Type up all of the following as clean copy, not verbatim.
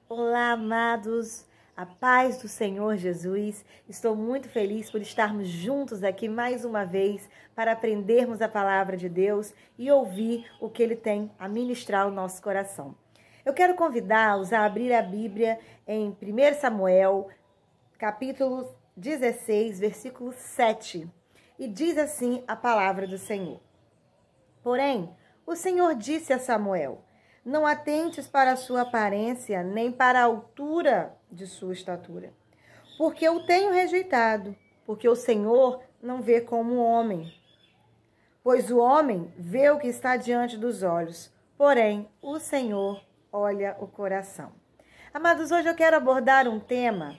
Olá, amados, a paz do Senhor Jesus. Estou muito feliz por estarmos juntos aqui mais uma vez para aprendermos a palavra de Deus e ouvir o que Ele tem a ministrar ao nosso coração. Eu quero convidá-los a abrir a Bíblia em 1 Samuel, capítulo 16, versículo 7. E diz assim a palavra do Senhor. Porém, o Senhor disse a Samuel: não atentes para a sua aparência, nem para a altura de sua estatura, porque eu tenho rejeitado, porque o Senhor não vê como o homem. Pois o homem vê o que está diante dos olhos, porém o Senhor olha o coração. Amados, hoje eu quero abordar um tema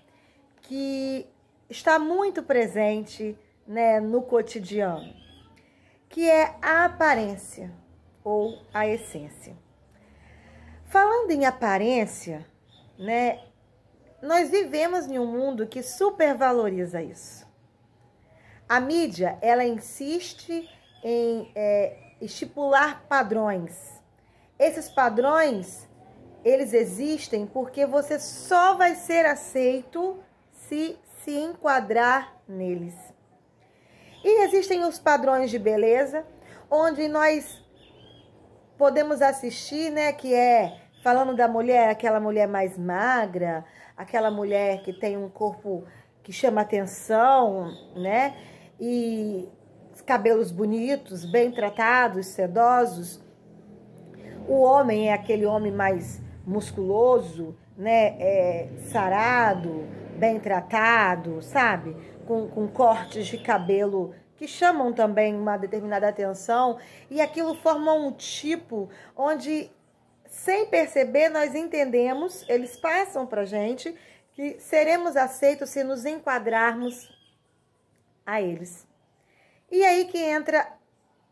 que está muito presente, no cotidiano, que é a aparência ou a essência. Falando em aparência, nós vivemos em um mundo que supervaloriza isso. A mídia, ela insiste em estipular padrões. Esses padrões, eles existem porque você só vai ser aceito se enquadrar neles. E existem os padrões de beleza, onde nós podemos assistir, que é, falando da mulher, aquela mulher mais magra, aquela mulher que tem um corpo que chama atenção, e cabelos bonitos, bem tratados, sedosos. O homem é aquele homem mais musculoso, sarado, bem tratado, sabe? Com cortes de cabelo que chamam também uma determinada atenção, e aquilo forma um tipo onde, sem perceber, nós entendemos, eles passam pra gente, que seremos aceitos se nos enquadrarmos a eles. E aí que entra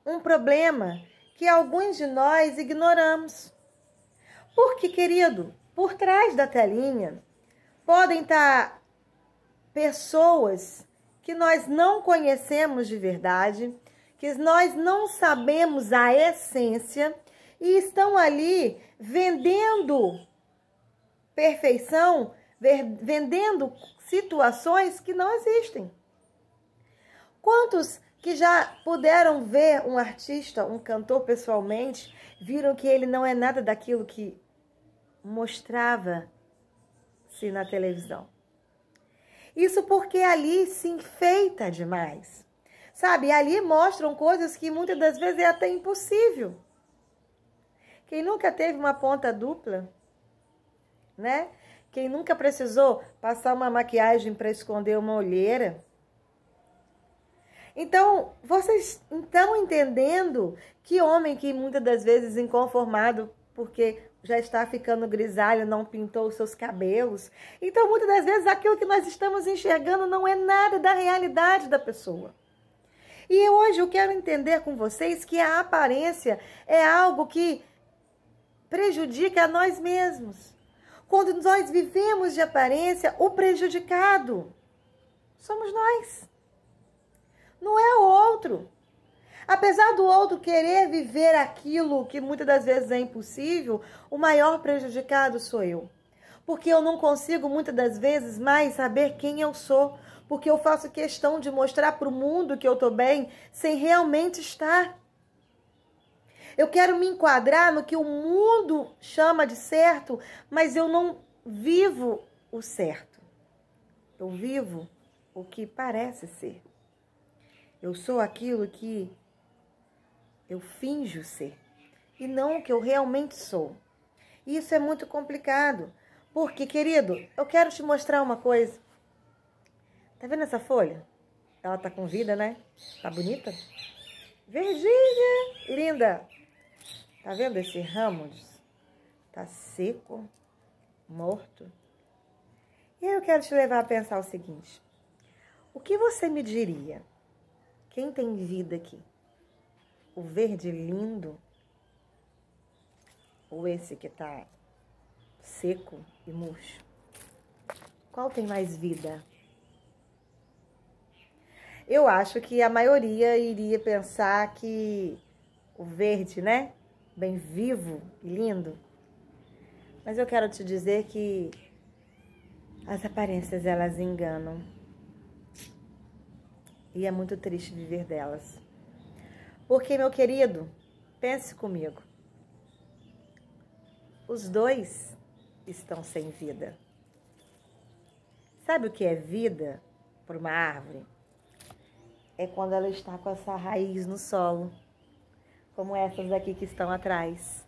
um problema que alguns de nós ignoramos. Porque, querido, por trás da telinha podem estar pessoas que nós não conhecemos de verdade, que nós não sabemos a essência e estão ali vendendo perfeição, vendendo situações que não existem. Quantos que já puderam ver um artista, um cantor pessoalmente, viram que ele não é nada daquilo que mostrava-se na televisão? Isso porque ali se enfeita demais, sabe? Ali mostram coisas que muitas das vezes é até impossível. Quem nunca teve uma ponta dupla, Quem nunca precisou passar uma maquiagem para esconder uma olheira? Então, vocês estão entendendo que homem que muitas das vezes inconformado porque já está ficando grisalho, não pintou os seus cabelos. Então, muitas das vezes, aquilo que nós estamos enxergando não é nada da realidade da pessoa. E hoje eu quero entender com vocês que a aparência é algo que prejudica a nós mesmos. Quando nós vivemos de aparência, o prejudicado somos nós. Não é o outro. Apesar do outro querer viver aquilo que muitas das vezes é impossível, o maior prejudicado sou eu. Porque eu não consigo muitas das vezes mais saber quem eu sou. Porque eu faço questão de mostrar para o mundo que eu estou bem sem realmente estar. Eu quero me enquadrar no que o mundo chama de certo, mas eu não vivo o certo. Eu vivo o que parece ser. Eu sou aquilo que eu finjo ser, e não o que eu realmente sou. Isso é muito complicado, porque, querido, eu quero te mostrar uma coisa. Tá vendo essa folha? Ela tá com vida, Tá bonita? Verdinha, linda. Tá vendo esse ramo? Tá seco, morto. E aí eu quero te levar a pensar o seguinte. O que você me diria? Quem tem vida aqui? O verde lindo ou esse que tá seco e murcho? Qual tem mais vida? Eu acho que a maioria iria pensar que o verde, bem vivo e lindo. Mas eu quero te dizer que as aparências, elas enganam. E é muito triste viver delas. Porque, meu querido, pense comigo. Os dois estão sem vida. Sabe o que é vida para uma árvore? É quando ela está com essa raiz no solo, como essas aqui que estão atrás.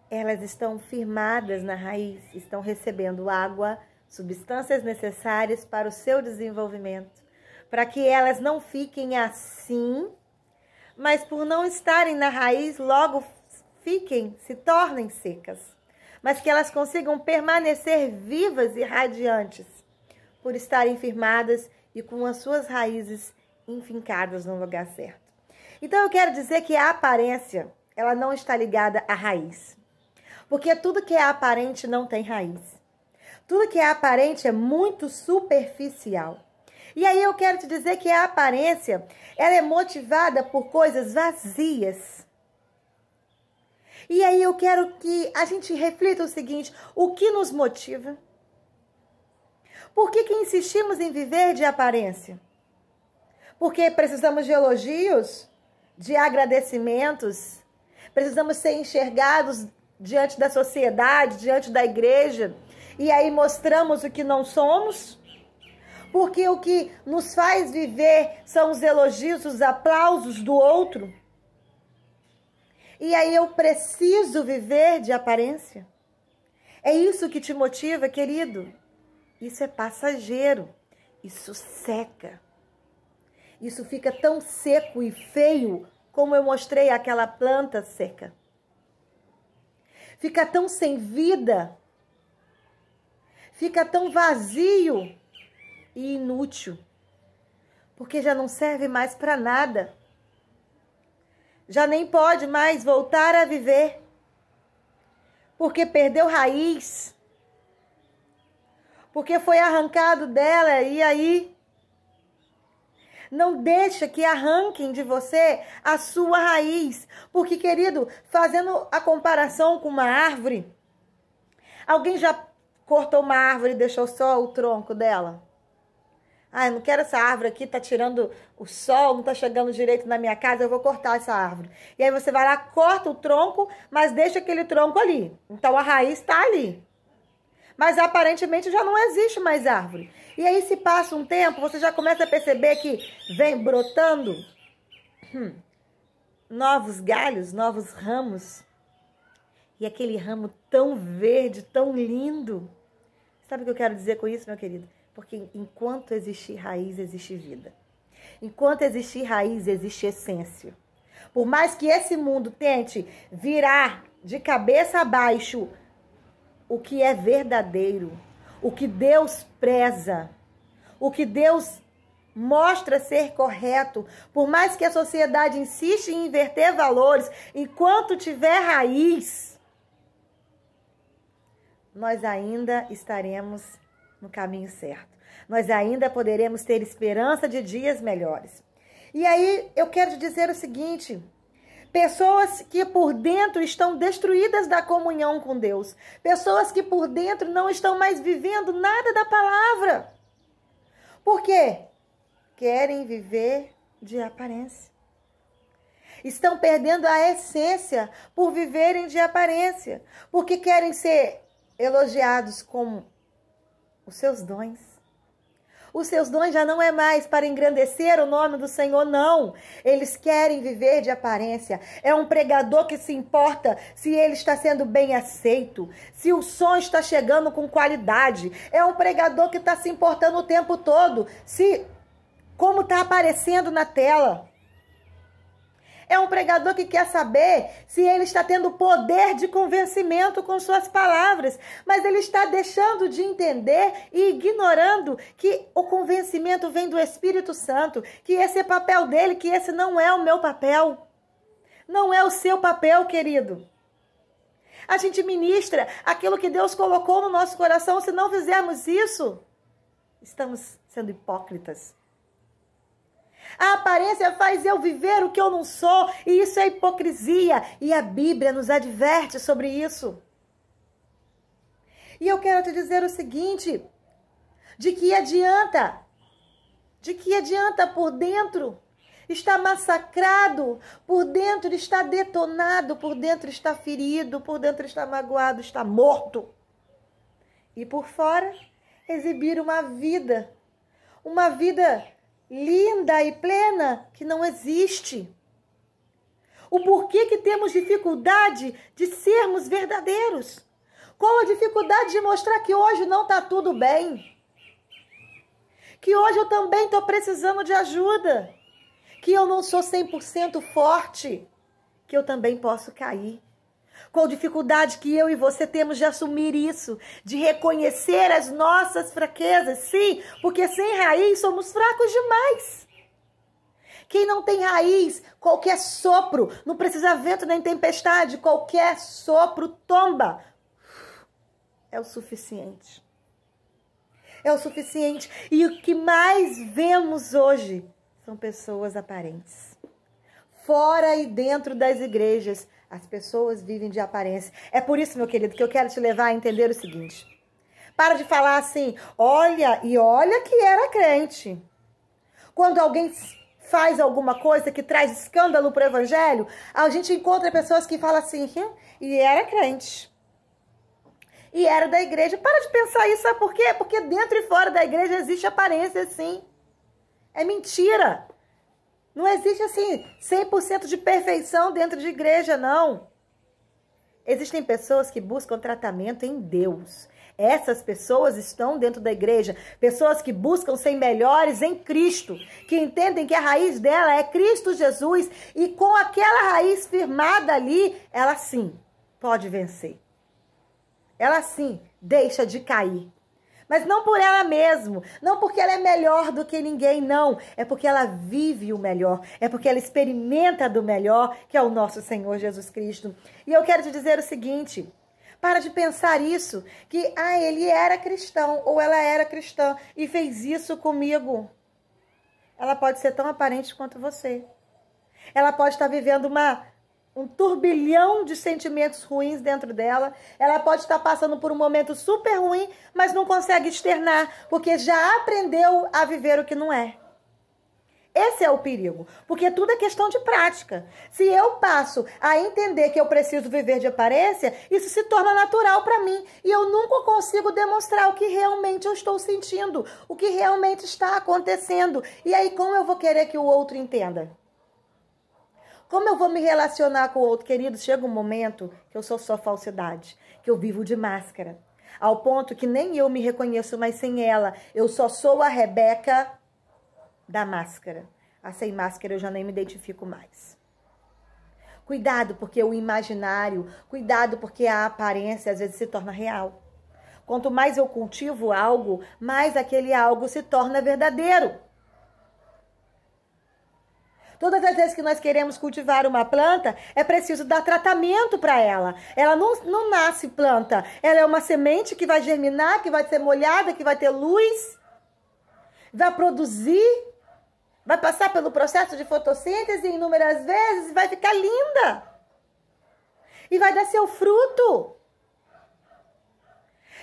Elas estão firmadas na raiz, estão recebendo água, substâncias necessárias para o seu desenvolvimento, para que elas não fiquem assim, mas por não estarem na raiz, logo se tornem secas, mas que elas consigam permanecer vivas e radiantes, por estarem firmadas e com as suas raízes enfincadas no lugar certo. Então eu quero dizer que a aparência, ela não está ligada à raiz, porque tudo que é aparente não tem raiz. Tudo que é aparente é muito superficial. E aí eu quero te dizer que a aparência, ela é motivada por coisas vazias. E aí eu quero que a gente reflita o seguinte: o que nos motiva? Por que insistimos em viver de aparência? Porque precisamos de elogios, de agradecimentos, precisamos ser enxergados diante da sociedade, diante da igreja, e aí mostramos o que não somos? Porque o que nos faz viver são os elogios, os aplausos do outro? E aí eu preciso viver de aparência? É isso que te motiva, querido? Isso é passageiro. Isso seca. Isso fica tão seco e feio como eu mostrei aquela planta seca. Fica tão sem vida. Fica tão vazio e inútil. Porque já não serve mais para nada. Já nem pode mais voltar a viver, porque perdeu raiz, porque foi arrancado dela, e aí não deixa que arranquem de você a sua raiz, porque, querido, fazendo a comparação com uma árvore, alguém já cortou uma árvore e deixou só o tronco dela? Ah, eu não quero essa árvore aqui, tá tirando o sol, não tá chegando direito na minha casa, eu vou cortar essa árvore. E aí você vai lá, corta o tronco, mas deixa aquele tronco ali. Então a raiz tá ali. Mas aparentemente já não existe mais árvore. E aí se passa um tempo, você já começa a perceber que vem brotando novos galhos, novos ramos. E aquele ramo tão verde, tão lindo. Sabe o que eu quero dizer com isso, meu querido? Porque enquanto existir raiz, existe vida. Enquanto existir raiz, existe essência. Por mais que esse mundo tente virar de cabeça abaixo o que é verdadeiro, o que Deus preza, o que Deus mostra ser correto, por mais que a sociedade insista em inverter valores, enquanto tiver raiz, nós ainda estaremos no caminho certo. Nós ainda poderemos ter esperança de dias melhores. E aí eu quero te dizer o seguinte: pessoas que por dentro estão destruídas da comunhão com Deus. Pessoas que por dentro não estão mais vivendo nada da palavra. Por quê? Querem viver de aparência. Estão perdendo a essência por viverem de aparência. Porque querem ser elogiados com os seus dons. Os seus dons já não é mais para engrandecer o nome do Senhor, não. Eles querem viver de aparência. É um pregador que se importa se ele está sendo bem aceito, se o som está chegando com qualidade. É um pregador que está se importando o tempo todo, se como está aparecendo na tela. É um pregador que quer saber se ele está tendo poder de convencimento com suas palavras, mas ele está deixando de entender e ignorando que o convencimento vem do Espírito Santo, que esse é papel dele, que esse não é o meu papel. Não é o seu papel, querido. A gente ministra aquilo que Deus colocou no nosso coração. Se não fizermos isso, estamos sendo hipócritas. A aparência faz eu viver o que eu não sou, e isso é hipocrisia. E a Bíblia nos adverte sobre isso. E eu quero te dizer o seguinte, de que adianta por dentro está massacrado, por dentro está detonado, por dentro está ferido, por dentro está magoado, está morto. E por fora, exibir uma vida linda e plena que não existe. O porquê que temos dificuldade de sermos verdadeiros? Qual a dificuldade de mostrar que hoje não está tudo bem? Que hoje eu também estou precisando de ajuda? Que eu não sou 100% forte? Que eu também posso cair? Qual dificuldade que eu e você temos de assumir isso, de reconhecer as nossas fraquezas? Sim, porque sem raiz somos fracos demais. Quem não tem raiz, qualquer sopro, não precisa vento nem tempestade, qualquer sopro tomba. É o suficiente. É o suficiente. E o que mais vemos hoje são pessoas aparentes. Fora e dentro das igrejas, as pessoas vivem de aparência. É por isso, meu querido, que eu quero te levar a entender o seguinte. Para de falar assim, olha que era crente. Quando alguém faz alguma coisa que traz escândalo para o evangelho, a gente encontra pessoas que falam assim, e era crente. E era da igreja. Para de pensar isso, sabe por quê? Porque dentro e fora da igreja existe aparência, sim. É mentira. Não existe, assim, 100% de perfeição dentro de igreja, não. Existem pessoas que buscam tratamento em Deus. Essas pessoas estão dentro da igreja. Pessoas que buscam ser melhores em Cristo. Que entendem que a raiz dela é Cristo Jesus. E com aquela raiz firmada ali, ela sim pode vencer. Ela sim deixa de cair. Mas não por ela mesma, não porque ela é melhor do que ninguém, não. É porque ela vive o melhor, é porque ela experimenta do melhor, que é o nosso Senhor Jesus Cristo. E eu quero te dizer o seguinte, para de pensar isso, que ele era cristão ou ela era cristã e fez isso comigo. Ela pode ser tão aparente quanto você. Ela pode estar vivendo um turbilhão de sentimentos ruins dentro dela. Ela pode estar passando por um momento super ruim, mas não consegue externar, porque já aprendeu a viver o que não é. Esse é o perigo, porque tudo é questão de prática. Se eu passo a entender que eu preciso viver de aparência, isso se torna natural para mim e eu nunca consigo demonstrar o que realmente eu estou sentindo, o que realmente está acontecendo. E aí, como eu vou querer que o outro entenda? Como eu vou me relacionar com o outro, querido? Chega um momento que eu sou só falsidade, que eu vivo de máscara. Ao ponto que nem eu me reconheço mais sem ela. Eu só sou a Rebeca da máscara. A sem máscara eu já nem me identifico mais. Cuidado, porque o imaginário, cuidado, porque a aparência às vezes se torna real. Quanto mais eu cultivo algo, mais aquele algo se torna verdadeiro. Todas as vezes que nós queremos cultivar uma planta, é preciso dar tratamento para ela. Ela não nasce planta. Ela é uma semente que vai germinar, que vai ser molhada, que vai ter luz, vai produzir, vai passar pelo processo de fotossíntese inúmeras vezes e vai ficar linda. E vai dar seu fruto.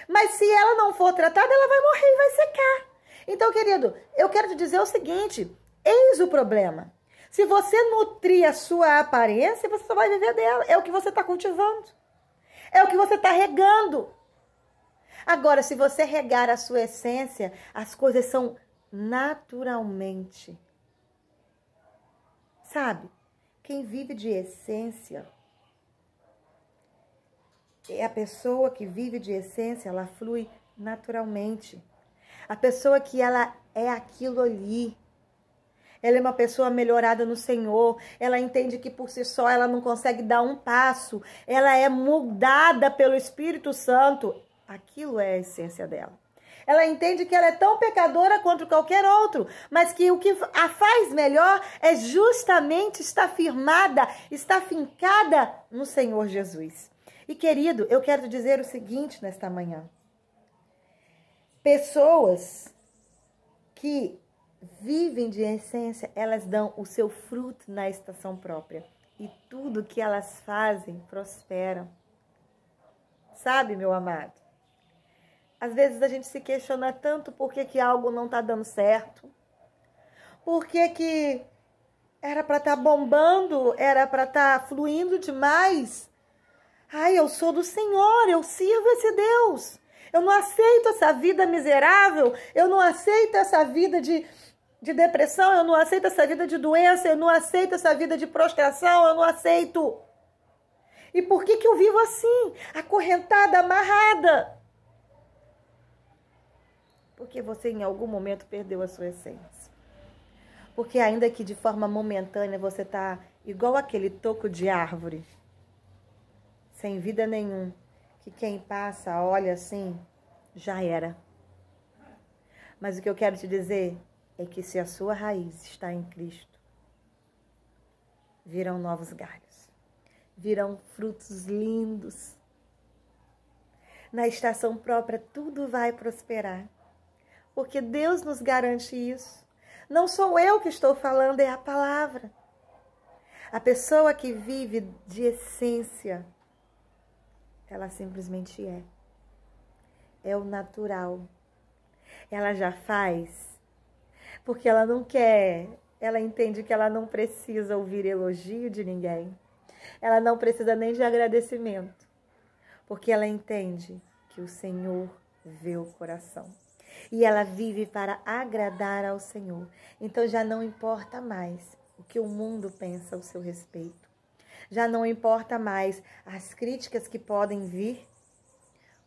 Mas se ela não for tratada, ela vai morrer e vai secar. Então, querido, eu quero te dizer o seguinte, eis o problema. Se você nutrir a sua aparência, você só vai viver dela. É o que você está cultivando. É o que você está regando. Agora, se você regar a sua essência, as coisas são naturalmente. Sabe? Quem vive de essência é a pessoa que vive de essência, ela flui naturalmente. A pessoa que ela é aquilo ali. Ela é uma pessoa melhorada no Senhor. Ela entende que por si só ela não consegue dar um passo. Ela é mudada pelo Espírito Santo. Aquilo é a essência dela. Ela entende que ela é tão pecadora quanto qualquer outro. Mas que o que a faz melhor é justamente estar firmada, estar fincada no Senhor Jesus. E querido, eu quero te dizer o seguinte nesta manhã. Pessoas que vivem de essência, elas dão o seu fruto na estação própria. E tudo que elas fazem prosperam. Sabe, meu amado? Às vezes a gente se questiona tanto por que algo não está dando certo. Por que era para estar bombando, era para estar fluindo demais. Ai, eu sou do Senhor, eu sirvo esse Deus. Eu não aceito essa vida miserável, eu não aceito essa vida de depressão, eu não aceito essa vida de doença, eu não aceito essa vida de prostração, eu não aceito. E por que eu vivo assim, acorrentada, amarrada? Porque você em algum momento perdeu a sua essência. Porque ainda que de forma momentânea você está igual aquele toco de árvore, sem vida nenhuma, que quem passa olha assim, já era. Mas o que eu quero te dizer é que se a sua raiz está em Cristo, virão novos galhos, virão frutos lindos. Na estação própria tudo vai prosperar, porque Deus nos garante isso. Não sou eu que estou falando, é a palavra. A pessoa que vive de essência, ela simplesmente é. É o natural. Ela já faz porque ela não quer. Ela entende que ela não precisa ouvir elogio de ninguém. Ela não precisa nem de agradecimento. Porque ela entende que o Senhor vê o coração. E ela vive para agradar ao Senhor. Então já não importa mais o que o mundo pensa ao seu respeito. Já não importa mais as críticas que podem vir,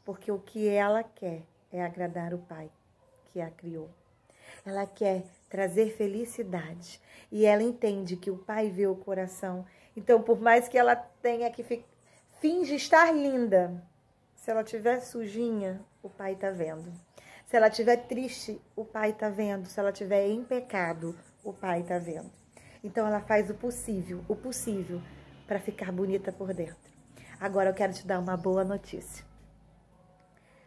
porque o que ela quer é agradar o Pai que a criou. Ela quer trazer felicidade e ela entende que o Pai vê o coração. Então, por mais que ela tenha que finge estar linda, se ela estiver sujinha, o Pai está vendo. Se ela estiver triste, o Pai está vendo. Se ela estiver em pecado, o Pai está vendo. Então, ela faz o possível para ficar bonita por dentro. Agora eu quero te dar uma boa notícia.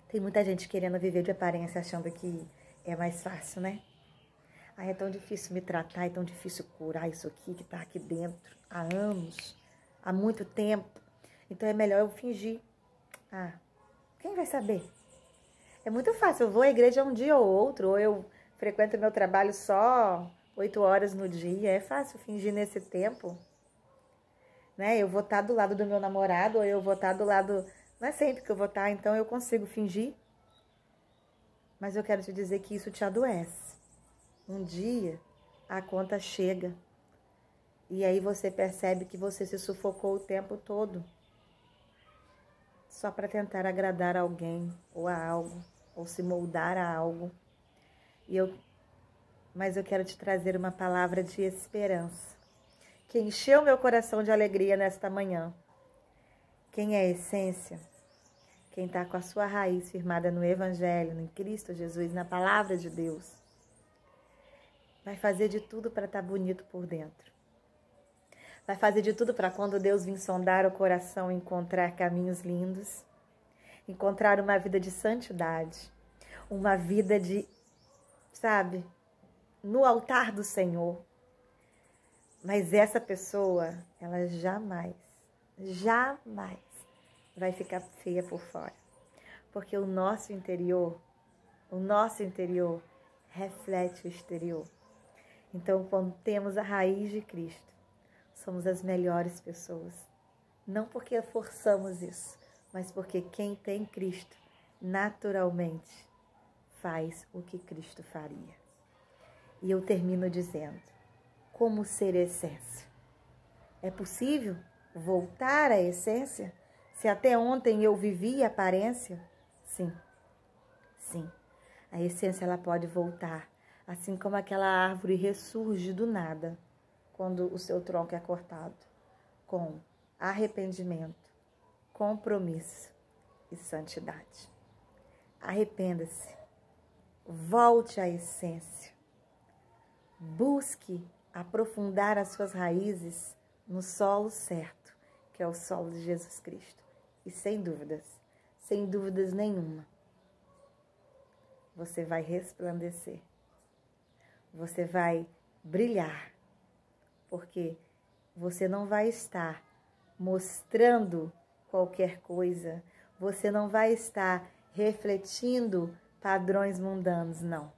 Tem muita gente querendo viver de aparência, achando que é mais fácil, né? Ai, é tão difícil me tratar, é tão difícil curar isso aqui que está aqui dentro há anos, há muito tempo. Então é melhor eu fingir. Ah, quem vai saber? É muito fácil, eu vou à igreja um dia ou outro, ou eu frequento meu trabalho só 8 horas no dia. É fácil fingir nesse tempo. Né? Eu vou estar do lado do meu namorado, ou eu vou estar do lado... Não é sempre que eu vou estar, então eu consigo fingir. Mas eu quero te dizer que isso te adoece. Um dia a conta chega. E aí você percebe que você se sufocou o tempo todo. Só para tentar agradar alguém, ou a algo, ou se moldar a algo. Mas eu quero te trazer uma palavra de esperança, que encheu meu coração de alegria nesta manhã. Quem é a essência? Quem está com a sua raiz firmada no Evangelho, em Cristo Jesus, na palavra de Deus, vai fazer de tudo para estar bonito por dentro. Vai fazer de tudo para quando Deus vir sondar o coração, encontrar caminhos lindos, encontrar uma vida de santidade, uma vida de, sabe, no altar do Senhor. Mas essa pessoa, ela jamais vai ficar feia por fora. Porque o nosso interior reflete o exterior. Então, quando temos a raiz de Cristo, somos as melhores pessoas. Não porque forçamos isso, mas porque quem tem Cristo, naturalmente, faz o que Cristo faria. E eu termino dizendo, como ser essência? É possível voltar à essência? Se até ontem eu vivia aparência? Sim. A essência ela pode voltar, assim como aquela árvore ressurge do nada, quando o seu tronco é cortado, com arrependimento, compromisso e santidade. Arrependa-se, volte à essência, busque aprofundar as suas raízes no solo certo, que é o solo de Jesus Cristo. E sem dúvidas nenhuma, você vai resplandecer. você vai brilhar, porque você não vai estar mostrando qualquer coisa, você não vai estar refletindo padrões mundanos, não.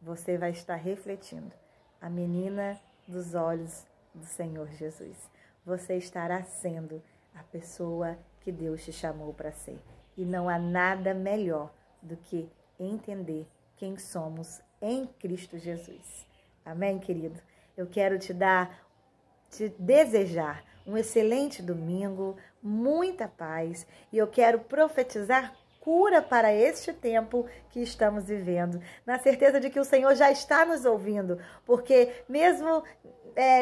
Você vai estar refletindo a menina dos olhos do Senhor Jesus. Você estará sendo a pessoa que Deus te chamou para ser. E não há nada melhor do que entender quem somos em Cristo Jesus. Amém, querido? Eu quero te desejar um excelente domingo, muita paz, e eu quero profetizar cura para este tempo que estamos vivendo, na certeza de que o Senhor já está nos ouvindo, porque mesmo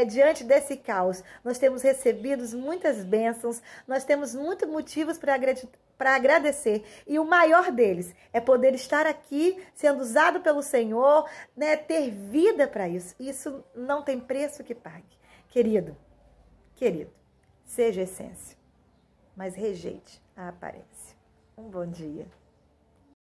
diante desse caos, nós temos recebido muitas bênçãos, nós temos muitos motivos para agradecer, e o maior deles é poder estar aqui sendo usado pelo Senhor, né, ter vida para isso. Isso não tem preço que pague. Querido, seja essência, mas rejeite a aparência. Um bom dia.